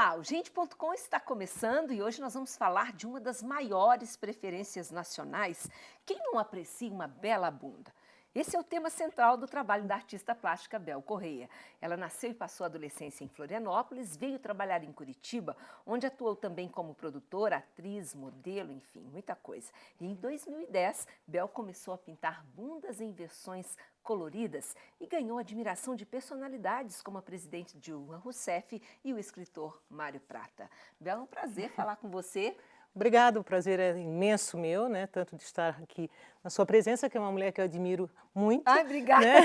Olá, o Gente.com está começando e hoje nós vamos falar de uma das maiores preferências nacionais. Quem não aprecia uma bela bunda? Esse é o tema central do trabalho da artista plástica Bel Correia. Ela nasceu e passou a adolescência em Florianópolis, veio trabalhar em Curitiba, onde atuou também como produtora, atriz, modelo, enfim, muita coisa. E em 2010, Bel começou a pintar bundas em versões coloridas e ganhou a admiração de personalidades como a presidente Dilma Rousseff e o escritor Mário Prata. Bel, é um prazer falar com você. Obrigado, o prazer é imenso meu, né? Tanto de estar aqui na sua presença, que é uma mulher que eu admiro muito. Ai, obrigada. Né?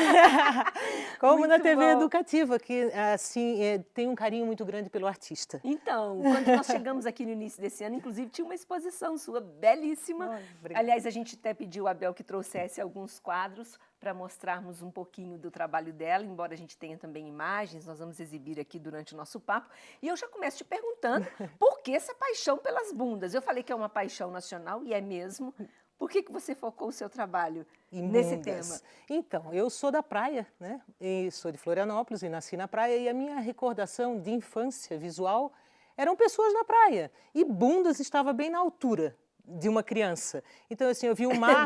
Como Muito na TV bom. Educativa, que assim tem um carinho muito grande pelo artista. Então, quando nós chegamos aqui no início desse ano, inclusive tinha uma exposição sua belíssima. Ai, obrigada. Aliás, a gente até pediu a Bel que trouxesse alguns quadros para mostrarmos um pouquinho do trabalho dela, embora a gente tenha também imagens, nós vamos exibir aqui durante o nosso papo. E eu já começo te perguntando por que essa paixão pelas bundas? Eu falei que é uma paixão nacional, e é mesmo. Por que você focou o seu trabalho nesse tema? Então, eu sou da praia, né? E sou de Florianópolis e nasci na praia, e a minha recordação de infância visual eram pessoas na praia, e bundas estava bem na altura de uma criança. Então, assim, eu vi o mar,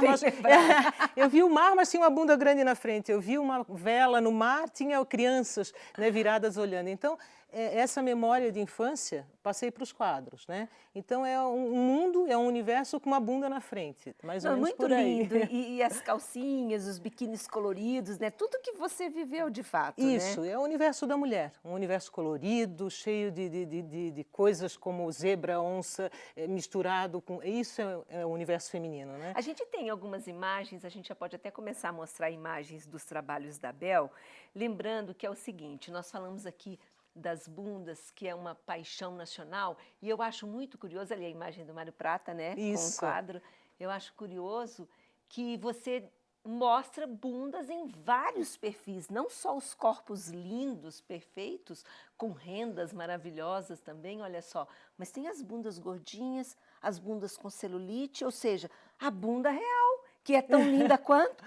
mas tinha uma bunda grande na frente. Eu vi uma vela no mar, tinha crianças, né, viradas olhando. Então, essa memória de infância, passei para os quadros, né? Então, é um mundo, é um universo com uma bunda na frente, mais ou menos muito por aí. lindo. E as calcinhas, os biquínis coloridos, né? Tudo que você viveu de fato, Isso, né? é o universo da mulher, um universo colorido, cheio de coisas como zebra, onça, misturado com... Isso é o universo feminino, né? A gente tem algumas imagens, a gente já pode até começar a mostrar imagens dos trabalhos da Bel, lembrando que é o seguinte, nós falamos aqui das bundas, que é uma paixão nacional, e eu acho muito curioso, ali a imagem do Mário Prata, né, Isso. com o quadro, eu acho curioso que você mostra bundas em vários perfis, não só os corpos lindos, perfeitos, com rendas maravilhosas também, olha só, mas tem as bundas gordinhas, as bundas com celulite, ou seja, a bunda real, que é tão linda quanto.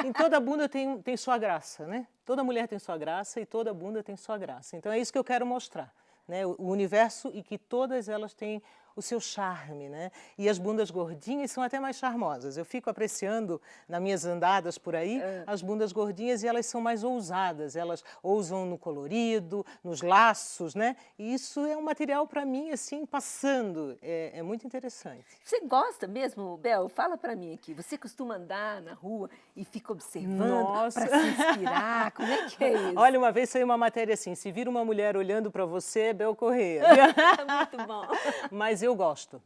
Em toda bunda tem sua graça, né? Toda mulher tem sua graça e toda bunda tem sua graça. Então é isso que eu quero mostrar, né? O universo e que todas elas têm o seu charme, né? E as bundas gordinhas são até mais charmosas. Eu fico apreciando nas minhas andadas por aí as bundas gordinhas, e elas são mais ousadas. Elas ousam no colorido, nos laços, né? E isso é um material para mim assim passando. É muito interessante. Você gosta mesmo, Bel? Fala para mim aqui. Você costuma andar na rua e fica observando para se inspirar? Como é que é isso? Olha, uma vez saiu uma matéria assim: se vira uma mulher olhando para você, é Bel Correia. Muito bom. Mas eu gosto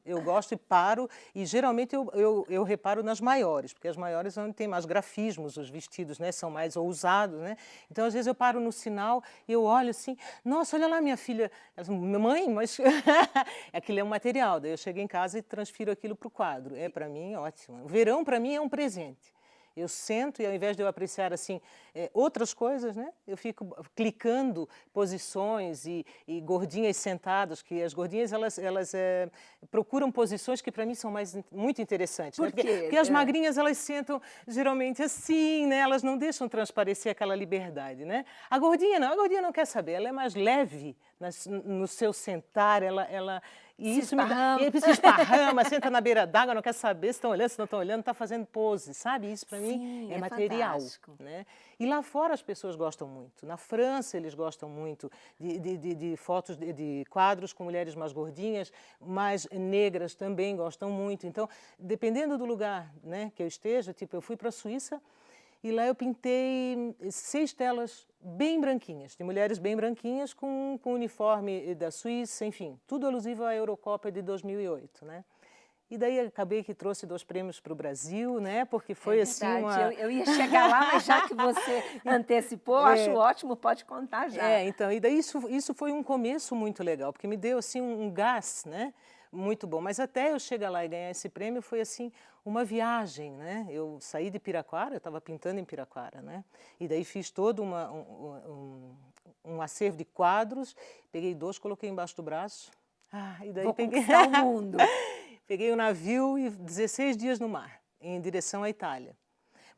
e paro, e geralmente eu reparo nas maiores, porque as maiores são onde tem mais grafismos, os vestidos, né, são mais ousados, né? Então, às vezes eu paro no sinal e eu olho assim, nossa, olha lá minha filha, mãe, mas aquilo é um material, daí eu chego em casa e transfiro aquilo para o quadro, para mim ótimo. O verão para mim é um presente. Eu sento e, ao invés de eu apreciar assim outras coisas, né, eu fico clicando posições e gordinhas sentadas, que as gordinhas elas procuram posições que para mim são muito interessantes. Por né? quê? Porque as magrinhas elas sentam geralmente assim, né, elas não deixam transparecer aquela liberdade, né? A gordinha não quer saber, ela é mais leve no seu sentar, e isso se esparrama, senta na beira d'água, não quer saber se estão olhando, se não estão olhando, está fazendo pose, sabe? Isso para mim é material. Né? E lá fora as pessoas gostam muito. Na França eles gostam muito de fotos, de quadros com mulheres mais gordinhas, mais negras também gostam muito. Então, dependendo do lugar, né, que eu esteja, tipo, eu fui para a Suíça, e lá eu pintei 6 telas bem branquinhas, de mulheres bem branquinhas com o uniforme da Suíça, enfim, tudo alusivo à Eurocopa de 2008, né? E daí acabei que trouxe 2 prêmios para o Brasil, né? Porque foi assim uma... Eu ia chegar lá, mas já que você antecipou, acho ótimo, pode contar já. Então, e daí isso foi um começo muito legal, porque me deu assim um gás, né? Muito bom, mas até eu chegar lá e ganhar esse prêmio foi assim uma viagem, né? Eu saí de Piraquara, eu estava pintando em Piraquara, né? E daí fiz todo um acervo de quadros, peguei 2, coloquei embaixo do braço. E daí conquistar o mundo. Peguei o navio e 16 dias no mar, em direção à Itália.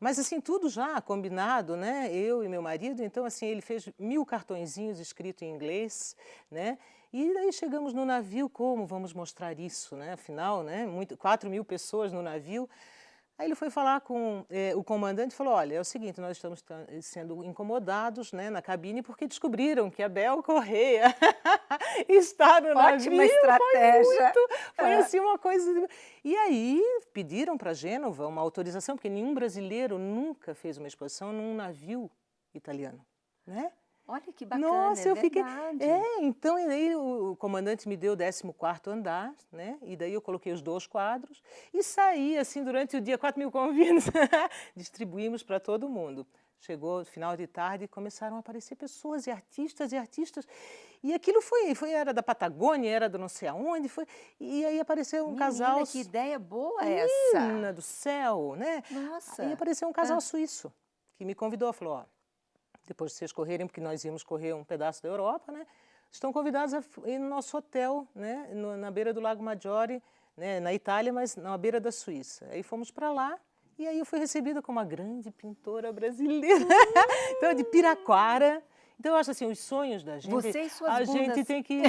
Mas assim, tudo já combinado, né? Eu e meu marido, então assim, ele fez 1000 cartõezinhos escritos em inglês, né? E daí chegamos no navio, como vamos mostrar isso, né? Afinal, né? 4.000 pessoas no navio. Aí ele foi falar com o comandante e falou, olha, é o seguinte, nós estamos sendo incomodados, né, na cabine porque descobriram que a Bel Correia está no navio. Ótima estratégia. Foi assim uma coisa... E aí pediram para Gênova uma autorização, porque nenhum brasileiro nunca fez uma exposição num navio italiano, né? Olha que bacana, Nossa, eu fiquei... verdade. Então e daí o comandante me deu o 14º andar, né? E daí eu coloquei os 2 quadros e saí, assim, durante o dia, 4.000 convites, distribuímos para todo mundo. Chegou final de tarde e começaram a aparecer pessoas e artistas. E aquilo era da Patagônia, era do não sei aonde, e aí apareceu um casal... Menina, que ideia boa essa! Menina do céu, né? Nossa! Aí apareceu um casal suíço, que me convidou, falou, ó, depois de vocês correrem, porque nós íamos correr um pedaço da Europa, né? Estão convidados a ir no nosso hotel, né? Na beira do Lago Maggiore, né? Na Itália, mas na beira da Suíça. Aí fomos para lá e aí eu fui recebida como uma grande pintora brasileira. Então, de Piraquara. Então, eu acho assim, os sonhos da gente, Você e suas a bundas. gente tem que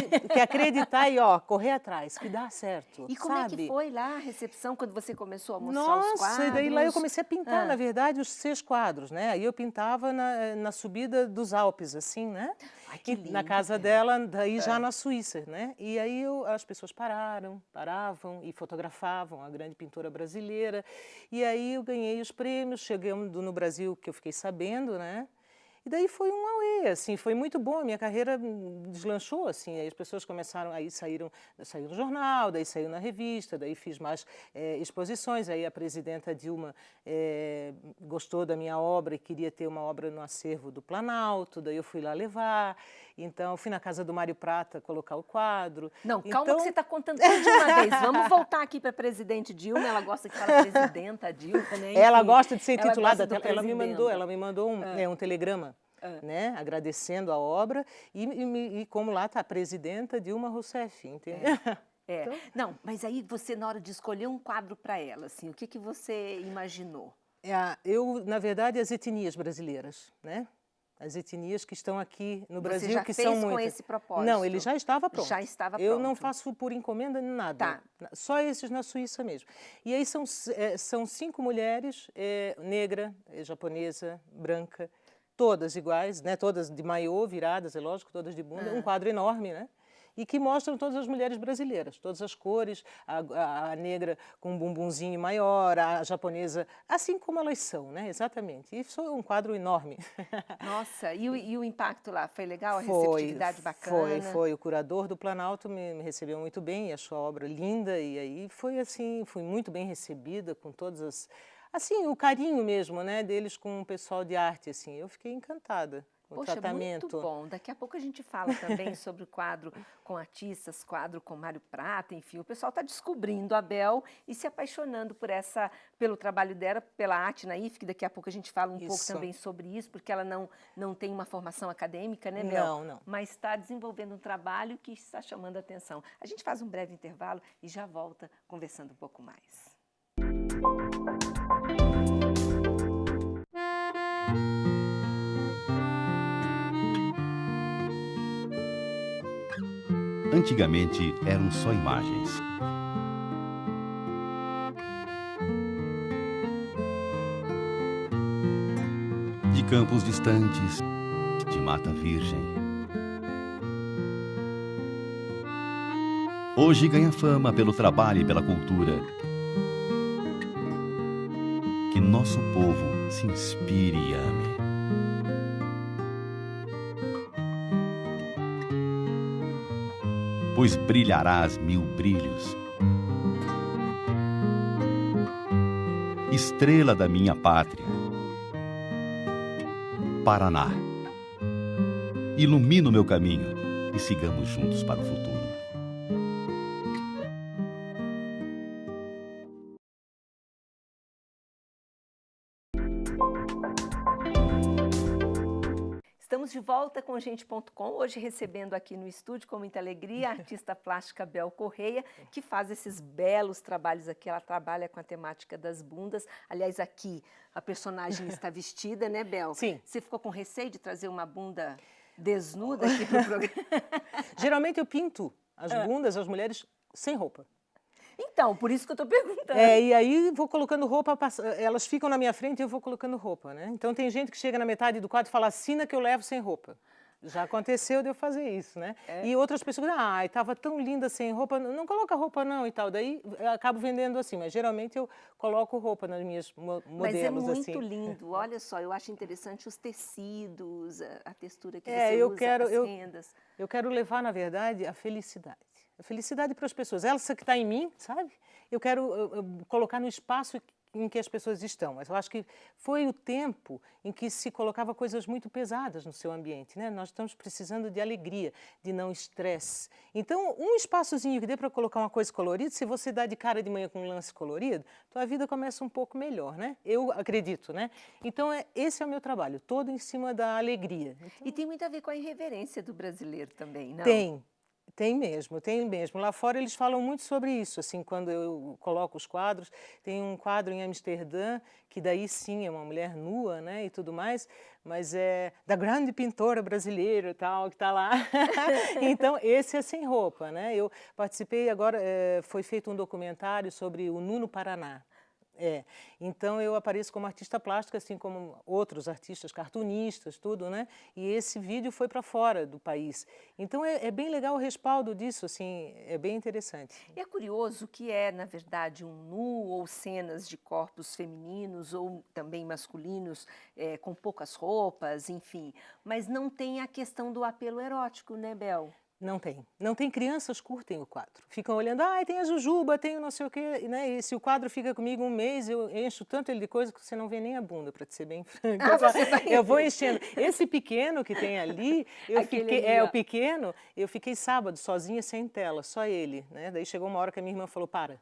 acreditar e, ó, correr atrás, que dá certo, E como sabe? é que foi lá a recepção, quando você começou a mostrar os quadros? Nossa, e daí lá eu comecei a pintar, na verdade, os 6 quadros, né? Aí eu pintava na subida dos Alpes, assim, né? Ai, que lindo, na casa Bel. dela, daí já na Suíça, né? E aí as pessoas paravam e fotografavam a grande pintora brasileira. E aí eu ganhei os prêmios, chegando no Brasil, que eu fiquei sabendo, né? E daí foi um auê, assim, foi muito bom, a minha carreira deslanchou, assim, aí as pessoas começaram, aí saiu no jornal, daí saiu na revista, daí fiz mais exposições, aí a presidenta Dilma gostou da minha obra e queria ter uma obra no acervo do Planalto, daí eu fui lá levar, então fui na casa do Mário Prata colocar o quadro. Não, calma que você está contando tudo de uma vez. Vamos voltar aqui para a presidente Dilma, ela gosta que fala presidenta Dilma, né? Enfim, ela gosta de ser ela intitulada, gosta do ela me mandou um telegrama, né, agradecendo a obra e como lá está a presidenta Dilma Rousseff, entendeu? Então... Não, mas aí você, na hora de escolher um quadro para ela, assim, o que você imaginou? Eu, na verdade, as etnias brasileiras, né? As etnias que estão aqui no Brasil, Você já que fez são com muitas. esse propósito? Não, ele já estava pronto. Já estava pronto. Eu não faço por encomenda nada. Tá. Só esses na Suíça mesmo. E aí são 5 mulheres, negra, japonesa, branca, todas iguais, né? Todas de maiô, viradas, é lógico, todas de bunda. Um quadro enorme, né? E que mostram todas as mulheres brasileiras, todas as cores, a negra com um bumbumzinho maior, a japonesa, assim como elas são, né? Exatamente. Isso é um quadro enorme. Nossa, e o impacto lá? Foi legal? A receptividade bacana? Foi. O curador do Planalto me recebeu muito bem, e achou a obra linda, e aí foi assim, fui muito bem recebida com todas as... Assim, o carinho mesmo, né, deles com o pessoal de arte, assim, eu fiquei encantada. Poxa, tratamento. muito bom. Daqui a pouco a gente fala também sobre o quadro com artistas, quadro com Mário Prata, enfim. O pessoal está descobrindo a Bel e se apaixonando pelo trabalho dela, pela arte na IFSC. Daqui a pouco a gente fala um pouco também sobre isso, porque ela não tem uma formação acadêmica, né, Bel? Não. Mas está desenvolvendo um trabalho que está chamando a atenção. A gente faz um breve intervalo e já volta conversando um pouco mais. Antigamente eram só imagens. De campos distantes, de mata virgem. Hoje ganha fama pelo trabalho e pela cultura. Que nosso povo se inspire e ame. Pois brilharás 1000 brilhos. Estrela da minha pátria, Paraná. Ilumina o meu caminho e sigamos juntos para o futuro. Estamos de volta com Gente.com, hoje recebendo aqui no estúdio com muita alegria a artista plástica Bel Correia, que faz esses belos trabalhos aqui. Ela trabalha com a temática das bundas. Aliás, aqui a personagem está vestida, né, Bel? Sim. Você ficou com receio de trazer uma bunda desnuda aqui pro programa. Geralmente eu pinto as bundas, as mulheres, sem roupa. Então, por isso que eu estou perguntando. E aí vou colocando roupa, elas ficam na minha frente e eu vou colocando roupa, né? Então tem gente que chega na metade do quadro e fala, assina que eu levo sem roupa. Já aconteceu de eu fazer isso, né? E outras pessoas, estava tão linda sem roupa, não coloca roupa não e tal. Daí eu acabo vendendo assim, mas geralmente eu coloco roupa nas minhas modelos, Mas é muito assim. lindo, olha só, eu acho interessante os tecidos, a textura que você usa, as rendas. Eu quero levar, na verdade, a felicidade. A felicidade para as pessoas. Essa que está em mim, sabe? Eu quero colocar no espaço em que as pessoas estão. Mas eu acho que foi o tempo em que se colocava coisas muito pesadas no seu ambiente, né? Nós estamos precisando de alegria, de não estresse. Então, um espaçozinho que dê para colocar uma coisa colorida, se você dá de cara de manhã com um lance colorido, tua vida começa um pouco melhor, né? Eu acredito, né? Então, esse é o meu trabalho, todo em cima da alegria. Então, e tem muito a ver com a irreverência do brasileiro também, não? Tem mesmo, tem mesmo. Lá fora eles falam muito sobre isso, assim, quando eu coloco os quadros. Tem um quadro em Amsterdã, que daí sim é uma mulher nua, né, e tudo mais, mas é da grande pintora brasileira e tal, que está lá. Então, esse é sem roupa, né? Eu participei agora, foi feito um documentário sobre o Nuno Paraná. Então eu apareço como artista plástica, assim como outros artistas, cartunistas, tudo, né? E esse vídeo foi para fora do país. Então é bem legal o respaldo disso, assim, é bem interessante. É curioso que é, na verdade, um nu ou cenas de corpos femininos ou também masculinos com poucas roupas, enfim. Mas não tem a questão do apelo erótico, né, Bel? Não tem. Não tem. Crianças curtem o quadro. Ficam olhando, tem a Jujuba, tem o não sei o quê, né? E se o quadro fica comigo um mês, eu encho tanto ele de coisa que você não vê nem a bunda, para te ser bem franca. Eu vou enchendo. Esse pequeno que tem ali, o pequeno, eu fiquei sábado sozinha, sem tela, só ele, né? Daí chegou uma hora que a minha irmã falou, para,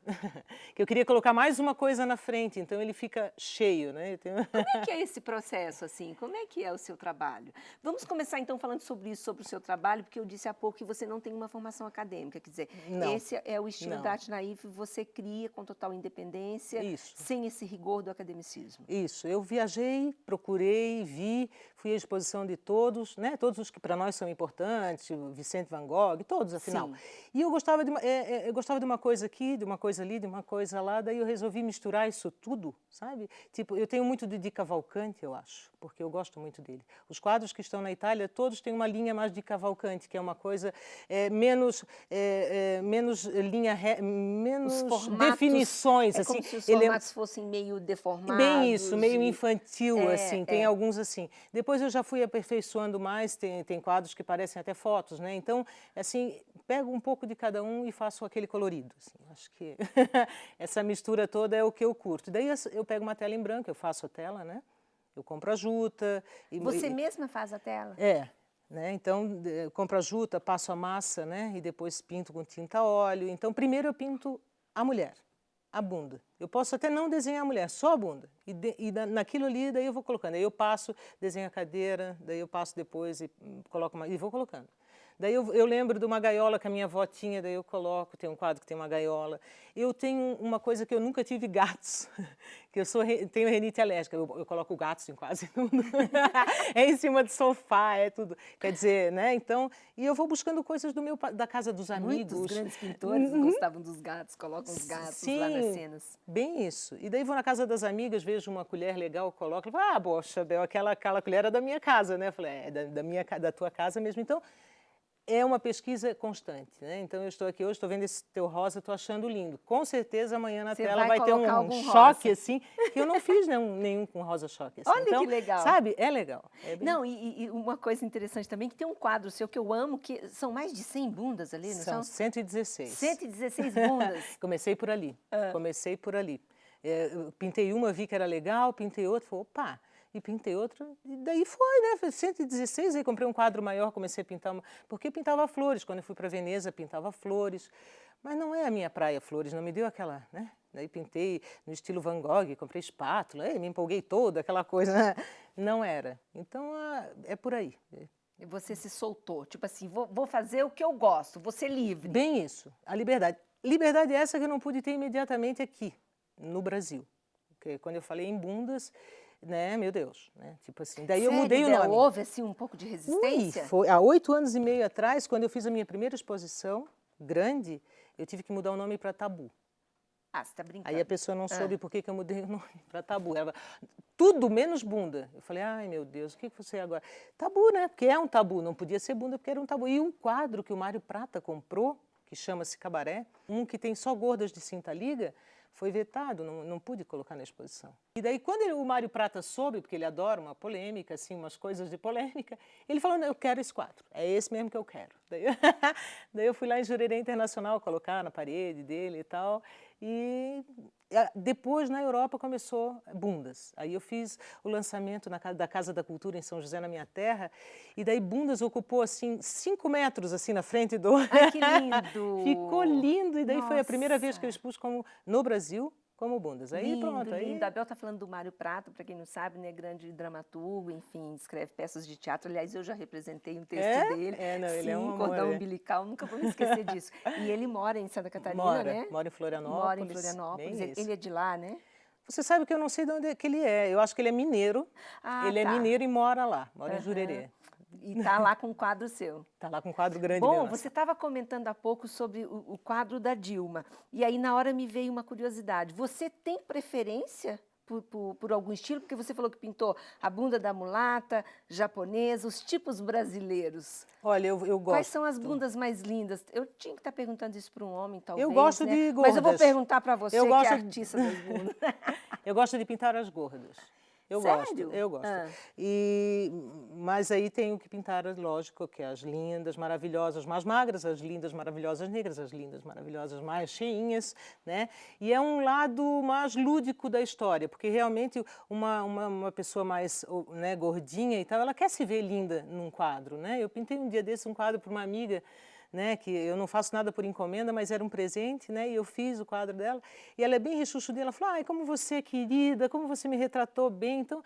que eu queria colocar mais uma coisa na frente, então ele fica cheio, né? Como é que é esse processo, assim? Como é que é o seu trabalho? Vamos começar, então, falando sobre isso, sobre o seu trabalho, porque eu disse há pouco que você não tem uma formação acadêmica, quer dizer, esse é o estilo da Arte Naif, você cria com total independência, sem esse rigor do academicismo. Isso, eu viajei, procurei, vi, fui à exposição de todos, né? Todos os que para nós são importantes, o Vicente Van Gogh, todos, afinal. Sim. E eu gostava de uma coisa aqui, de uma coisa ali, de uma coisa lá, daí eu resolvi misturar isso tudo, sabe? Tipo, eu tenho muito de Cavalcanti, eu acho, porque eu gosto muito dele. Os quadros que estão na Itália, todos têm uma linha mais de Cavalcanti, que é uma coisa menos linha, menos definições. É assim. como se os formatos fossem meio deformados. Bem isso, meio infantil, assim, tem alguns assim. Depois eu já fui aperfeiçoando mais, tem quadros que parecem até fotos, né? Então, assim, pego um pouco de cada um e faço aquele colorido. Assim. Acho que essa mistura toda é o que eu curto. Daí eu pego uma tela em branco, eu faço a tela, né? Eu compro a juta. Você mesma faz a tela? Né? Então, eu compro a juta, passo a massa, né? E depois pinto com tinta óleo. Então, primeiro eu pinto a mulher, a bunda. Eu posso até não desenhar a mulher, só a bunda. Naquilo ali, daí eu vou colocando. Aí eu passo, desenho a cadeira, daí eu passo depois e coloco e vou colocando. Daí eu lembro de uma gaiola que a minha avó tinha, daí eu coloco, tem um quadro que tem uma gaiola. Eu tenho uma coisa que eu nunca tive gatos, que tenho rinite alérgica, eu coloco gatos em quase tudo. É em cima do sofá, é tudo. Quer dizer, né? Então, e eu vou buscando coisas da casa dos amigos. Muitos grandes pintores gostavam dos gatos, colocam os gatos lá nas cenas. Bem isso. E daí vou na casa das amigas, vejo uma colher legal, coloco, e falo, poxa, Bel, aquela colher é da minha casa, né? Eu falei, da tua casa mesmo. Então, é uma pesquisa constante, né? Então, eu estou aqui hoje, estou vendo esse teu rosa, estou achando lindo. Com certeza, amanhã na tela vai ter um choque, assim, que eu não fiz nenhum com rosa choque. Assim. Olha então, que legal. Sabe? É legal. Não, e uma coisa interessante também, que tem um quadro seu que eu amo, que são mais de 100 bundas ali, não são? 116. 116 bundas. Comecei por ali, comecei por ali. Pintei uma, vi que era legal, pintei outra, falei, opa... E pintei outra, e daí foi, né? Foi 116, aí comprei um quadro maior, comecei a pintar, porque eu pintava flores. Quando eu fui para Veneza, pintava flores. Mas não é a minha praia, flores, não me deu aquela, né? Daí pintei no estilo Van Gogh, comprei espátula, me empolguei toda, aquela coisa, né? Não era. Então, é por aí. E você se soltou, tipo assim, vou fazer o que eu gosto, vou ser livre. Bem isso, a liberdade. Liberdade é essa que eu não pude ter imediatamente aqui, no Brasil. Porque quando eu falei em bundas... né, meu Deus, né, tipo assim. Daí eu Sério, mudei o Bel, nome. houve assim um pouco de resistência? Foi há 8 anos e meio atrás, quando eu fiz a minha primeira exposição grande, eu tive que mudar o nome para Tabu. Ah, você está brincando. Aí a pessoa não soube por que eu mudei o nome para Tabu. Ela, tudo menos bunda. Eu falei, ai meu Deus, o que você é agora? Tabu, né? Porque é um tabu, não podia ser bunda porque era um tabu. E um quadro que o Mário Prata comprou, que chama-se Cabaré, um que tem só gordas de cinta liga, foi vetado, não pude colocar na exposição. E daí quando o Mário Prata soube, porque ele adora uma polêmica, assim, umas coisas de polêmica, ele falou, não, eu quero esse quadro, é esse mesmo que eu quero. Daí eu fui lá em Jurerê Internacional colocar na parede dele e tal, e depois na Europa começou Bundas. Aí eu fiz o lançamento da Casa da Cultura em São José, na minha terra, e daí Bundas ocupou assim 5 metros assim na frente do... Ai, que lindo! Ficou lindo, e daí foi a primeira vez Nossa. que eu expus no Brasil como Bundas. Aí Lindo, pronto. Aí... lindo. A Bel está falando do Mário Prata, para quem não sabe, né, grande dramaturgo, enfim, escreve peças de teatro. Aliás, eu já representei um texto dele. Não, ele Sim, é um amor, Cordão Umbilical, nunca vou me esquecer disso. E ele mora em Santa Catarina, né? Mora em Florianópolis. Mora em Florianópolis. Bem isso. Ele é de lá, né? Você sabe que eu não sei de onde é que ele é. Eu acho que ele é mineiro. Ah, Ele tá. é mineiro e mora lá, mora em Jurerê. E tá lá com um quadro seu. Tá lá com um quadro grande. Bom, meu, você estava comentando há pouco sobre o quadro da Dilma. E aí, na hora, me veio uma curiosidade. Você tem preferência por algum estilo? Porque você falou que pintou a bunda da mulata, japonesa, os tipos brasileiros. Olha, eu gosto. Quais são as bundas mais lindas? Eu tinha que estar perguntando isso para um homem, talvez. Eu gosto né? de Mas eu vou gordas. perguntar para você, Eu que gosto é artista das bundas. Eu gosto de pintar as gordas. Eu Sério? gosto, eu gosto. Ah. Mas aí tenho que pintar, lógico, que as lindas, maravilhosas, mais magras, as lindas, maravilhosas negras, as lindas, maravilhosas mais cheinhas, né? E é um lado mais lúdico da história, porque realmente uma pessoa mais, né, gordinha e tal, ela quer se ver linda num quadro, né? Eu pintei um dia desse um quadro para uma amiga, né, que eu não faço nada por encomenda, mas era um presente, né, e eu fiz o quadro dela, e ela é bem rechonchudinha, ela falou, ai, como você é querida, como você me retratou bem, então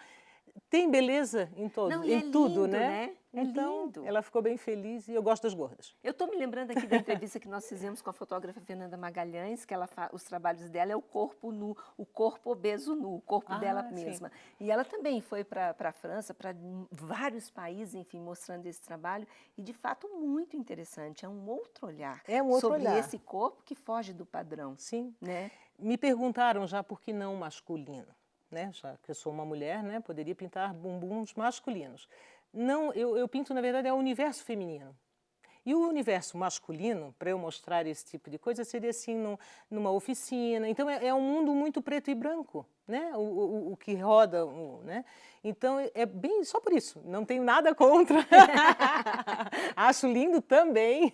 tem beleza em Não, e é tudo, lindo, né? né? É Então, lindo. ela ficou bem feliz e eu gosto das gordas. Eu estou me lembrando aqui da entrevista que nós fizemos com a fotógrafa Fernanda Magalhães, que os trabalhos dela é o corpo nu, o corpo obeso nu, o corpo dela sim. mesma. E ela também foi para a França, para vários países, enfim, mostrando esse trabalho. E, de fato, muito interessante. É um outro olhar É um outro sobre olhar. esse corpo que foge do padrão. Sim. Né? Me perguntaram já por que não masculino, né? Já que eu sou uma mulher, né? Poderia pintar bumbuns masculinos. Não, eu pinto, na verdade, é o universo feminino. E o universo masculino, para eu mostrar esse tipo de coisa, seria assim, numa oficina. Então, é um mundo muito preto e branco, né? O que roda, né? Então, é bem só por isso. Não tenho nada contra. Acho lindo também,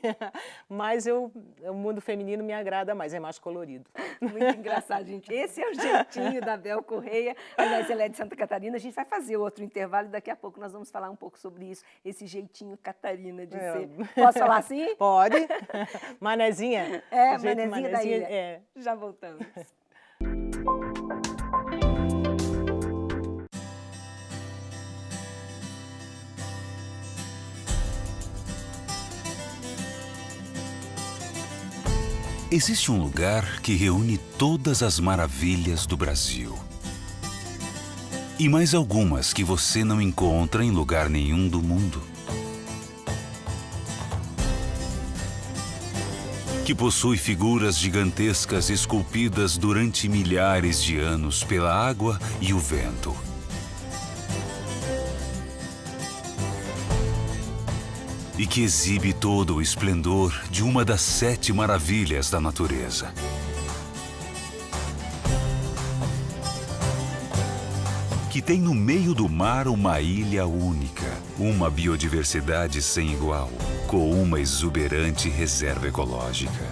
mas o mundo feminino me agrada mais, é mais colorido. Muito engraçado, gente. Esse é o jeitinho da Bel Correia. Aliás, ela é de Santa Catarina. A gente vai fazer outro intervalo e daqui a pouco nós vamos falar um pouco sobre isso, esse jeitinho catarina de ser. Posso falar assim? Pode. Manezinha. É, Jeito manezinha da ilha. É. Já voltamos. Existe um lugar que reúne todas as maravilhas do Brasil. E mais algumas que você não encontra em lugar nenhum do mundo. Que possui figuras gigantescas esculpidas durante milhares de anos pela água e o vento. E que exibe todo o esplendor de uma das 7 maravilhas da natureza. Que tem no meio do mar uma ilha única, uma biodiversidade sem igual, com uma exuberante reserva ecológica.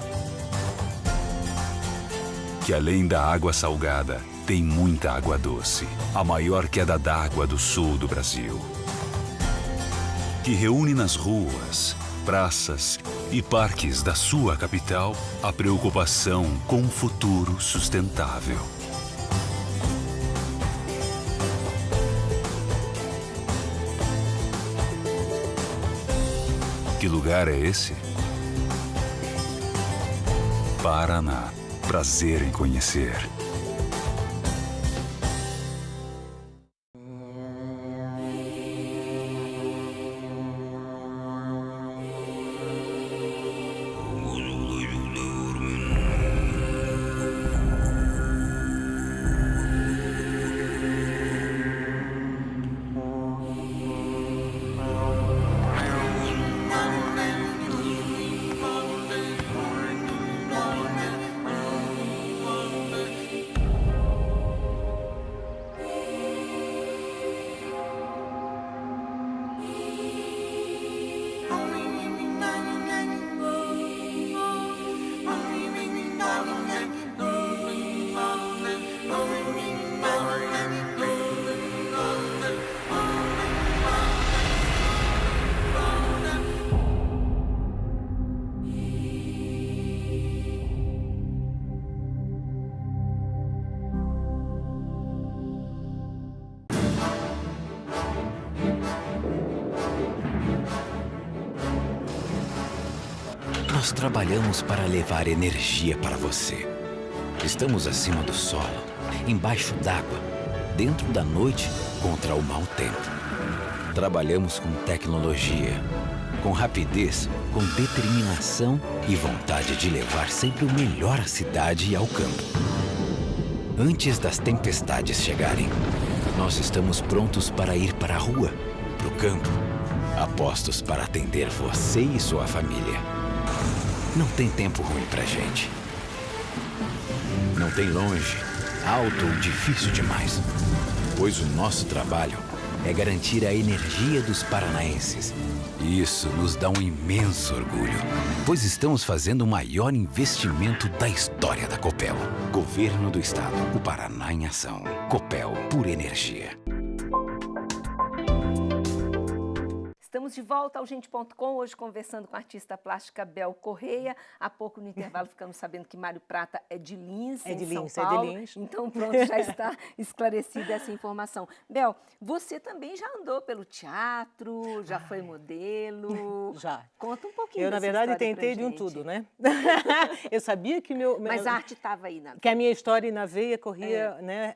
Que além da água salgada, tem muita água doce, a maior queda d'água do sul do Brasil. Que reúne nas ruas, praças e parques da sua capital a preocupação com um futuro sustentável. Que lugar é esse? Paraná. Prazer em conhecer. Nós trabalhamos para levar energia para você. Estamos acima do solo, embaixo d'água, dentro da noite, contra o mau tempo. Trabalhamos com tecnologia, com rapidez, com determinação e vontade de levar sempre o melhor à cidade e ao campo. Antes das tempestades chegarem, nós estamos prontos para ir para a rua, para o campo, apostos para atender você e sua família. Não tem tempo ruim pra gente. Não tem longe, alto ou difícil demais. Pois o nosso trabalho é garantir a energia dos paranaenses. E isso nos dá um imenso orgulho, pois estamos fazendo o maior investimento da história da Copel. Governo do Estado, o Paraná em ação. Copel, por energia. Estamos de volta ao Gente.com, hoje conversando com a artista plástica Bel Correia. Há pouco no intervalo ficamos sabendo que Mário Prata é de Lins, em São Paulo. É de Lins. Então pronto, já está esclarecida essa informação. Bel, você também já andou pelo teatro, já foi modelo. Já. Conta um pouquinho Eu, na dessa verdade, história pra tentei de um gente. tudo, né? Eu sabia que Mas a arte estava aí, que a minha história na veia corria, né,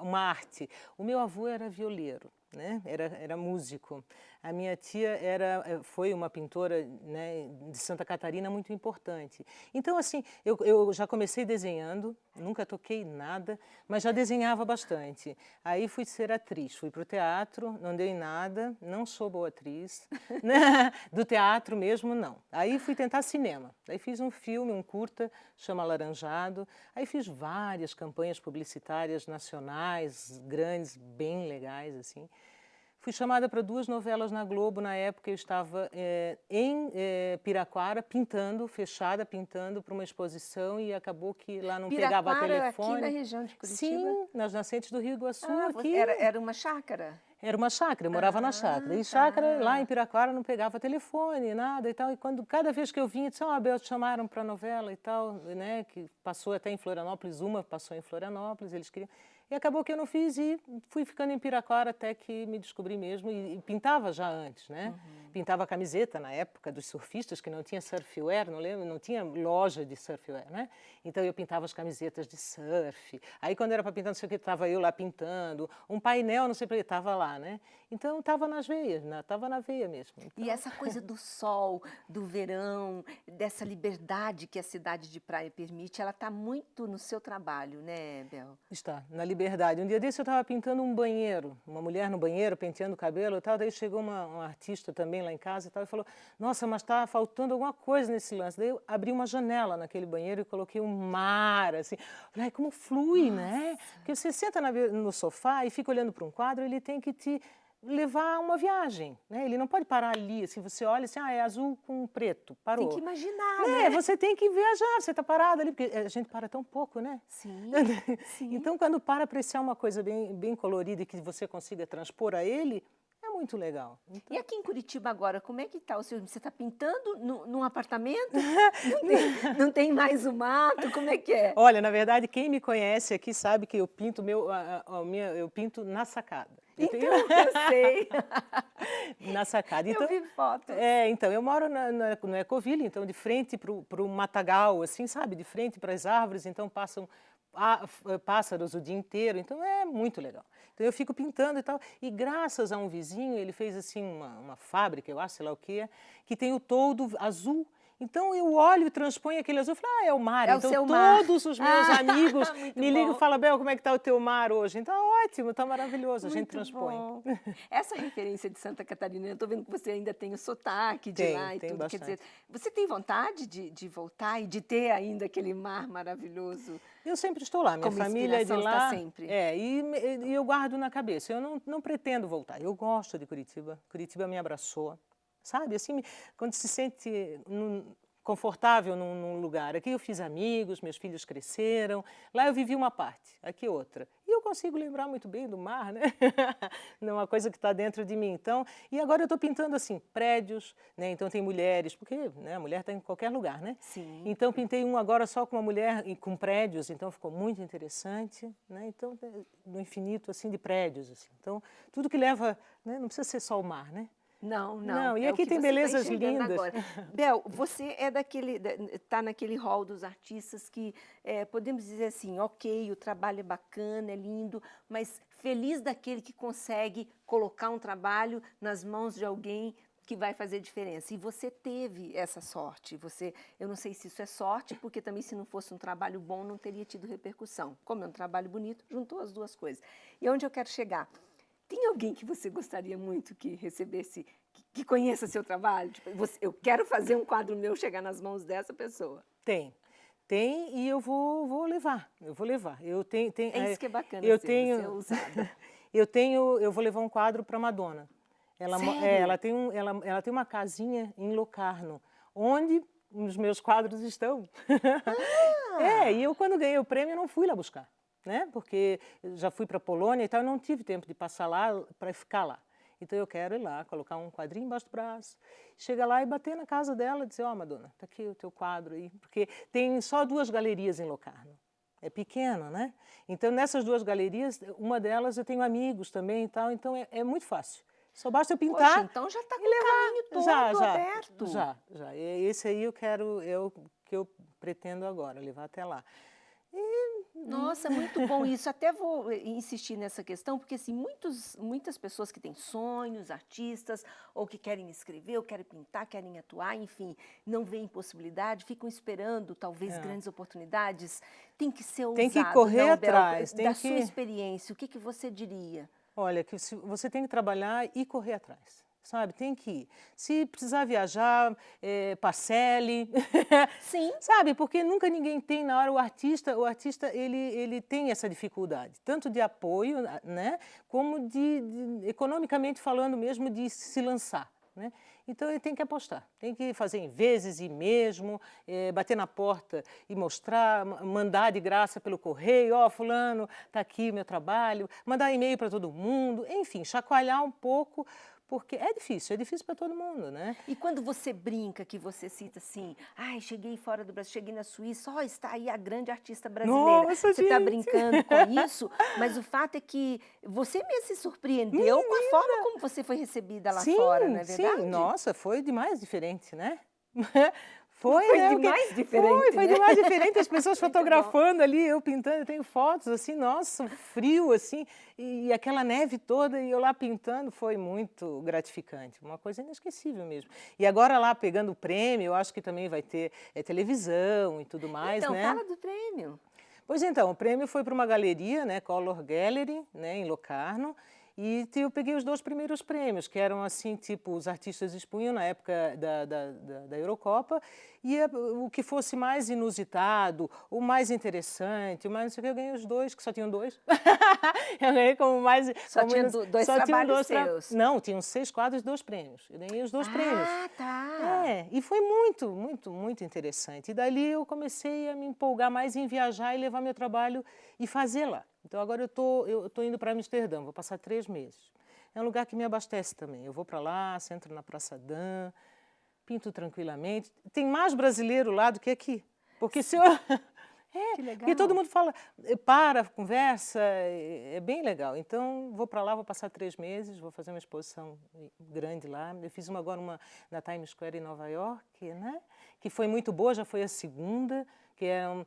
uma arte. O meu avô era violeiro, né? Era músico. A minha tia foi uma pintora, né, de Santa Catarina muito importante. Então, assim, eu já comecei desenhando, nunca toquei nada, mas já desenhava bastante. Aí fui ser atriz, fui para o teatro, não dei em nada, não sou boa atriz. Né? Do teatro mesmo, não. Aí fui tentar cinema. Aí fiz um filme, um curta, chama Laranjado. Aí fiz várias campanhas publicitárias nacionais, grandes, bem legais, assim. Fui chamada para 2 novelas na Globo. Na época eu estava em Piraquara, pintando, fechada, pintando para uma exposição, e acabou que lá não pegava telefone. Aqui na região de Curitiba? Sim, nas nascentes do Rio Iguaçu. Aqui. Era uma chácara? Era uma chácara, eu morava na chácara. E chácara, lá em Piraquara, não pegava telefone, nada e tal. E cada vez que eu vinha, disse, Bel, te chamaram para a novela e tal, né? Que passou até em Florianópolis, uma passou em Florianópolis, eles queriam... E acabou que eu não fiz e fui ficando em Piraquara até que me descobri mesmo. E pintava já antes, né? Pintava camiseta na época dos surfistas, que não tinha surfwear, não lembro, não tinha loja de surfwear, né? Então eu pintava as camisetas de surf. Aí quando era para pintar, não sei o que, estava eu lá pintando. Um painel, não sei o que, estava lá, né? Então estava nas veias, estava na veia mesmo. Então... E essa coisa do sol, do verão, dessa liberdade que a cidade de praia permite, ela está muito no seu trabalho, né, Bel? Está, na liberdade. Um dia desse eu estava pintando um banheiro, uma mulher no banheiro, penteando o cabelo e tal, daí chegou uma artista também lá em casa e tal, e falou, nossa, mas está faltando alguma coisa nesse lance. Daí eu abri uma janela naquele banheiro e coloquei um mar, assim. Falei, ai, como flui, né? Porque você senta no sofá e fica olhando para um quadro, ele tem que te levar a uma viagem, né? Ele não pode parar ali, assim, você olha assim, é azul com preto, parou. Tem que imaginar, né? Você tem que viajar, você está parado ali, porque a gente para tão pouco, né? Sim, sim. Então, quando para apreciar uma coisa bem colorida e que você consiga transpor a ele, é muito legal. Então... E aqui em Curitiba agora, como é que está? Você está pintando num apartamento? Não tem mais o mato? Como é que é? Olha, na verdade, quem me conhece aqui sabe que eu pinto eu pinto na sacada. Então, eu sei. Na sacada. Então, eu vi fotos. Então, eu moro no Ecoville, então de frente para o matagal, assim, sabe? De frente para as árvores, então passam pássaros o dia inteiro, então é muito legal. Então eu fico pintando e tal, e graças a um vizinho, ele fez assim uma fábrica, eu acho, sei lá o que é, que tem o toldo azul. Então eu olho e transponho aquele azul e falo, é o mar. É então o seu mar. Todos os meus amigos me ligam bom. e falam, Bel, como é que está o teu mar hoje? Então ótimo, está maravilhoso, a gente transpõe. Bom. Essa referência de Santa Catarina, eu estou vendo que você ainda tem o sotaque de lá e tudo. Bastante. Quer dizer, você tem vontade de voltar e de ter ainda aquele mar maravilhoso? Eu sempre estou lá, minha Como família é de inspiração lá. está sempre. E eu guardo na cabeça, eu não pretendo voltar. Eu gosto de Curitiba, Curitiba me abraçou, sabe? Assim, quando se sente confortável num lugar. Aqui eu fiz amigos, meus filhos cresceram, lá eu vivi uma parte, aqui outra. E eu consigo lembrar muito bem do mar, né? Não é uma coisa que está dentro de mim. Então, e agora eu estou pintando assim, prédios, né? Então tem mulheres, porque né, a mulher está em qualquer lugar, né? Sim. Então pintei um agora só com uma mulher e com prédios, então ficou muito interessante, né? Então, no infinito assim de prédios, assim. Então, tudo que leva, né? Não precisa ser só o mar, né? Não, Não, e é o aqui que tem você tá belezas enxergando lindas. agora. Bel, você é tá naquele hall dos artistas que podemos dizer assim, ok, o trabalho é bacana, é lindo, mas feliz daquele que consegue colocar um trabalho nas mãos de alguém que vai fazer diferença. E você teve essa sorte. Eu não sei se isso é sorte, porque também se não fosse um trabalho bom, não teria tido repercussão. Como é um trabalho bonito, juntou as duas coisas. E onde eu quero chegar? Tem alguém que você gostaria muito que recebesse, que conheça seu trabalho? Tipo, eu quero fazer um quadro meu chegar nas mãos dessa pessoa. Tem. Tem e eu vou levar. Eu vou levar. É isso que é bacana eu ser, tenho, você é ousada. eu vou levar um quadro para Madonna. Sério? Ela tem uma casinha em Locarno, onde os meus quadros estão. E eu quando ganhei o prêmio não fui lá buscar, né? Porque eu já fui para a Polônia e tal, eu não tive tempo de passar lá para ficar lá. Então eu quero ir lá, colocar um quadrinho embaixo do braço, chegar lá e bater na casa dela e dizer, ó, Madonna, tá aqui o teu quadro aí. Porque tem só 2 galerias em Locarno. É pequeno, né? Então nessas 2 galerias, uma delas eu tenho amigos também e tal, então é muito fácil. Só basta eu pintar. Poxa, então já está com o caminho todo aberto. Já. Esse aí é o que eu pretendo agora, levar até lá. Nossa, muito bom isso. Até vou insistir nessa questão, porque assim, muitas pessoas que têm sonhos, artistas, ou que querem escrever, ou querem pintar, querem atuar, enfim, não veem possibilidade, ficam esperando talvez grandes oportunidades. Tem que ser ousado, tem que correr não, Bel? atrás. Da sua experiência, o que você diria? Olha, que você tem que trabalhar e correr atrás, sabe? Tem que ir. Se precisar viajar, parcele. Sim. Sabe? Porque nunca ninguém tem na hora, o artista ele tem essa dificuldade, tanto de apoio, né? Como economicamente falando mesmo, de se lançar. Né? Então ele tem que apostar, tem que fazer em vezes e mesmo, bater na porta e mostrar, mandar de graça pelo correio, ó, fulano, tá aqui o meu trabalho, mandar e-mail para todo mundo, enfim, chacoalhar um pouco, porque é difícil para todo mundo, né? E quando você brinca, que você cita assim, ai, cheguei fora do Brasil, cheguei na Suíça, ó, está aí a grande artista brasileira. Nossa, você está gente! brincando com isso, mas o fato é que você mesmo se surpreendeu com a forma como você foi recebida lá fora, não é verdade? Sim, nossa, foi demais diferente, né? Foi demais diferente, Foi né? demais diferente, as pessoas Muito fotografando ali, eu pintando, eu tenho fotos assim, nossa, frio assim, e aquela neve toda, e eu lá pintando, foi muito gratificante, uma coisa inesquecível mesmo. E agora lá, pegando o prêmio, eu acho que também vai ter televisão e tudo mais, então, né? fala do prêmio. Pois então, o prêmio foi para uma galeria, né, Color Gallery, né, em Locarno, e eu peguei os 2 primeiros prêmios, que eram assim, tipo, os artistas expunham na época da Eurocopa, e o que fosse mais inusitado, o mais interessante, o mais não sei o que, eu ganhei os 2, que só tinham 2. Eu ganhei como mais... Só tinha 2 trabalhos seus. Não, tinham 6 quadros e 2 prêmios. Eu ganhei os 2 prêmios. Ah, tá. E foi muito, muito, muito interessante. E dali eu comecei a me empolgar mais em viajar e levar meu trabalho e fazer lá. Então agora eu tô indo para Amsterdã, vou passar 3 meses. É um lugar que me abastece também. Eu vou para lá, centro na Praça Dan, pinto tranquilamente. Tem mais brasileiro lá do que aqui. Porque se eu... Que legal. Porque todo mundo fala, conversa, é bem legal. Então, vou para lá, vou passar 3 meses, vou fazer uma exposição grande lá. Eu fiz agora na Times Square em Nova York, né? Que foi muito boa, já foi a segunda, que eram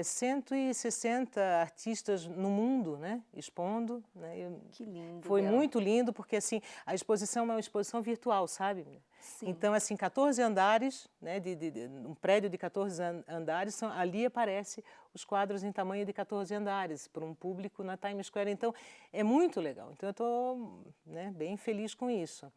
160 artistas no mundo, né? Expondo. Né? Que lindo. Foi Bel. muito lindo, porque assim, a exposição é uma exposição virtual, sabe? Sim. Então, assim, 14 andares, né, um prédio de 14 andares, ali aparece os quadros em tamanho de 14 andares, para um público na Times Square. Então, é muito legal. Então, eu estou, né, bem feliz com isso.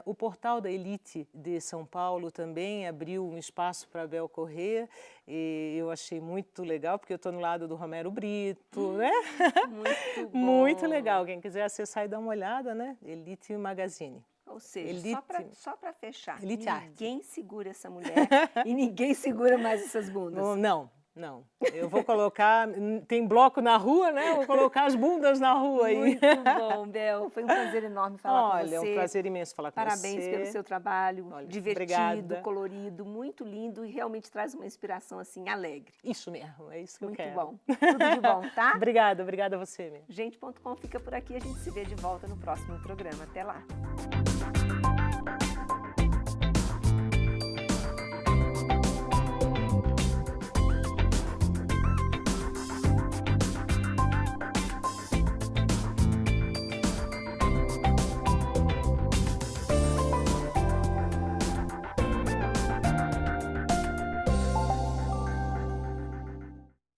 O portal da Elite de São Paulo também abriu um espaço para a Bel Corrêa, e eu achei muito legal, porque eu estou no lado do Romero Brito, né? Muito bom. Muito legal. Quem quiser acessar e dar uma olhada, né? Elite Magazine. Ou seja, Elite, só para fechar, Elite ninguém segura essa mulher e ninguém segura mais essas bundas. Não, Não, eu vou colocar, tem bloco na rua, né? Eu vou colocar as bundas na rua aí. Muito bom, Bel. Foi um prazer enorme falar com você. Olha, é um prazer imenso falar com você. Parabéns pelo seu trabalho, Olha, divertido, obrigada. colorido, muito lindo e realmente traz uma inspiração assim alegre. Isso mesmo, é isso que eu Muito quero. bom. Tudo de bom, tá? Obrigada a você mesmo. Gente.com fica por aqui, a gente se vê de volta no próximo programa. Até lá.